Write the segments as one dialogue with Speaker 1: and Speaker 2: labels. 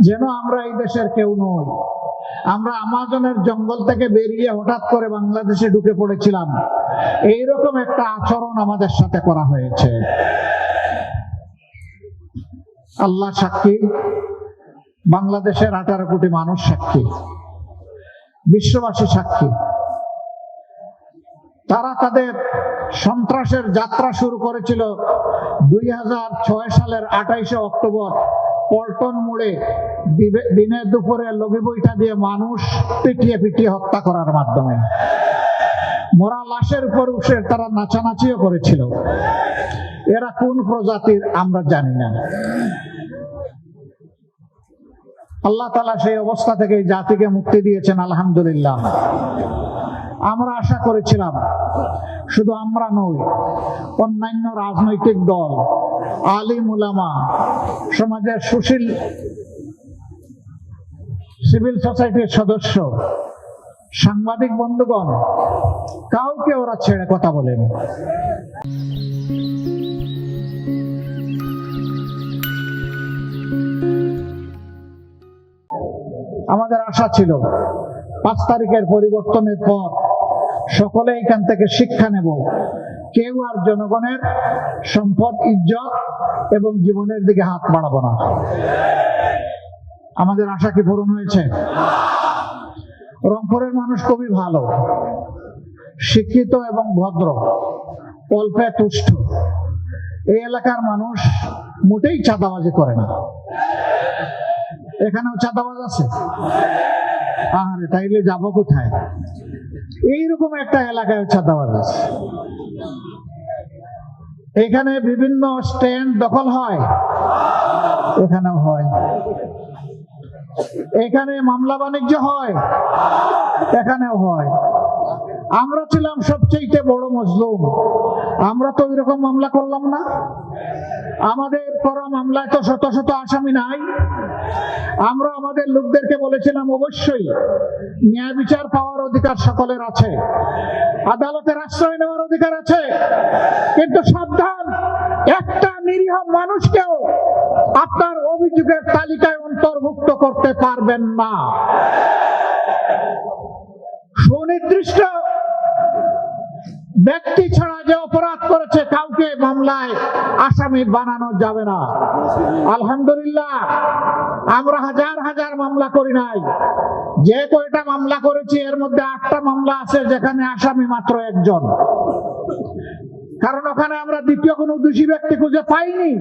Speaker 1: যেন আমরা এই দেশের কেউ নই। আমরা আমাজনের জঙ্গল থেকে বেরিয়ে হঠাৎ করে বাংলাদেশে ঢুকে পড়েছিলাম, এইরকম একটা আচরণ আমাদের সাথে করা হয়েছে। আল্লাহ সাক্ষী, বাংলাদেশের 18 কোটি মানুষ সাক্ষী, বিশ্ববাসী সাক্ষী। তারা তাদের সন্ত্রাসের যাত্রা শুরু করেছিল 2006 সালের 28 অক্টোবর পল্টন মোড়ে দিনে দুপুরে লগি বইটা দিয়ে মানুষ পিটিয়ে পিটিয়ে হত্যা করার মাধ্যমে। মরা লাশের উপর উঠে তারা নাচানাচিও করেছিল। এরা কোন প্রজাতির আমরা জানি না। আল্লাহ তাআলা সেই অবস্থা থেকে জাতিকে মুক্তি দিয়েছেন, আলহামদুলিল্লাহ। আমরা আশা করেছিলাম, শুধু আমরা নই, অন্যান্য রাজনৈতিক দল, আলিম উলামা, সমাজের সুশীল সিভিল সোসাইটির সদস্য, সাংবাদিক বন্ধুগণ, কাউকে ওরা ছেড়ে কথা বলেনি। আমাদের আশা ছিল 5 তারিখের পরিবর্তনের পর সকলে এখান থেকে শিক্ষা নেব, কেউ আর জনগণের সম্পদ, ইজ্জত এবং জীবনের দিকে হাত বাড়াবো না। আমাদের আশা কি পূরণ হয়েছে? রংপুরের মানুষ খুবই ভালো, শিক্ষিত এবং ভদ্র, অল্পে তুষ্ট। এই এলাকার মানুষ মোটেই চাঁদাবাজি করে না। এখানেও চাঁদাবাজ আছে? আরে তাইলে যাবো কোথায়? এইরকম একটা এলাকায় চাঁদাবাজ আছে। এখানে বিভিন্ন স্ট্যান্ড দখল হয়, এখানেও হয়। এখানে মামলা বাণিজ্য হয়, এখানেও হয়। আমরা ছিলাম সবচেয়ে বড় মজলুম, আমরা তো ওইরকম মামলা করলাম না। আমাদের করা মামলায় তো শত শত আসামি নাই। আমরা আমাদের লোকদেরকে বলেছিলাম, অবশ্যই ন্যায় বিচার পাওয়ার অধিকার সকলের আছে, আদালতের আশ্রয় নেওয়ার অধিকার আছে, কিন্তু সাবধান, একটা নিরীহ মানুষকেও আপনার অভিযোগের তালিকায় অন্তর্ভুক্ত করতে পারবেন না। সুনির্দিষ্ট ব্যক্তি ছাড়া যে অপরাধ করেছে কাউকে মামলায় আসামি বানানো যাবে না। আলহামদুলিল্লাহ, আমরা হাজার হাজার মামলা করি নাই। যে কয়টা মামলা করেছি এর মধ্যে 8টা মামলা আছে যেখানে আসামি মাত্র 1 জন। কারণ ওখানে আমরা দ্বিতীয় কোনো দোষী ব্যক্তি খুঁজে পাইনি,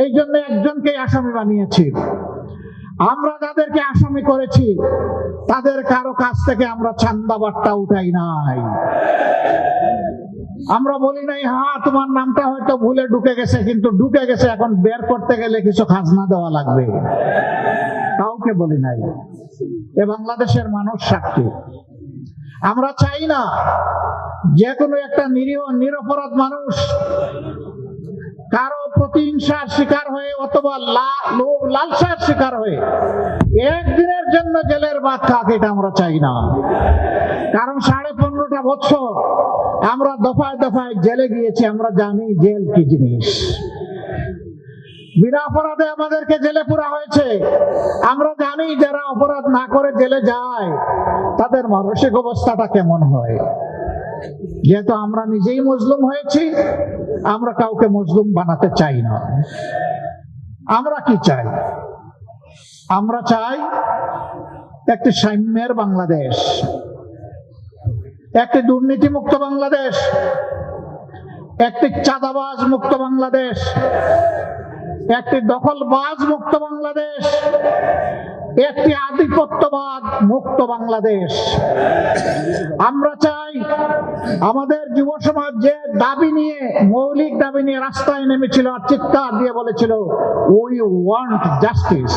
Speaker 1: এই জন্য 1 জনকে আসামি বানিয়েছি। আমরা যাদেরকে আসামি করেছি তাদের কারো কাছ থেকে আমরা চান্দা বাট্টা উঠাই নাই। আমরা বলি নাই, হ্যাঁ তোমার নামটা হয়তো ভুলে ঢুকে গেছে, কিন্তু ঢুকে গেছে, এখন বের করতে গেলে কিছু খাজনা দেওয়া লাগবে। কাউকে বলি নাই। এ বাংলাদেশের মানুষ সাক্ষী। আমরা চাই না যে কোনো একটা নিরীহ নিরপরাধ মানুষ কারো প্রতিহিংসার শিকার হয়ে অথবা লোভ লালসার শিকার হয়ে একদিনের জন্য জেলের ভাত খাক, এটা আমরা চাই না। কারণ 15.5 বছর আমরা দফায় দফায় জেলে গিয়েছি, আমরা জানি জেল কি জিনিস। বিনা অপরাধে আমাদেরকে জেলে পুরা হয়েছে। আমরা জানি যারা অপরাধ না করে জেলে যায় তাদের মানসিক অবস্থাটা কেমন হয়। যেহেতু আমরা নিজেই মজলুম হয়েছি, আমরা কাউকে মজলুম বানাতে চাই না। আমরা কি চাই? আমরা চাই একটি সাম্যের বাংলাদেশ, একটি দুর্নীতি মুক্ত বাংলাদেশ, একটি চাঁদাবাজ মুক্ত বাংলাদেশ, একটি দখলবাজ মুক্ত বাংলাদেশ, একটি আধিপত্যবাদ মুক্ত বাংলাদেশ। আমরা চাই আমাদের যুব সমাজ যে দাবি নিয়ে, মৌলিক দাবি নিয়ে রাস্তায় নেমেছিল আর চিৎকার দিয়ে বলেছিল, উই ওয়ান্ট জাস্টিস,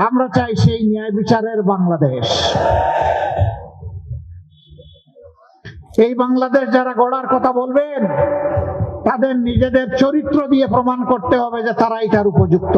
Speaker 1: আমরা চাই সেই ন্যায় বিচারের বাংলাদেশ। এই বাংলাদেশ যারা গড়ার কথা বলবেন তাদের নিজেদের চরিত্র দিয়ে প্রমাণ করতে হবে যে তারা এটার উপযুক্ত।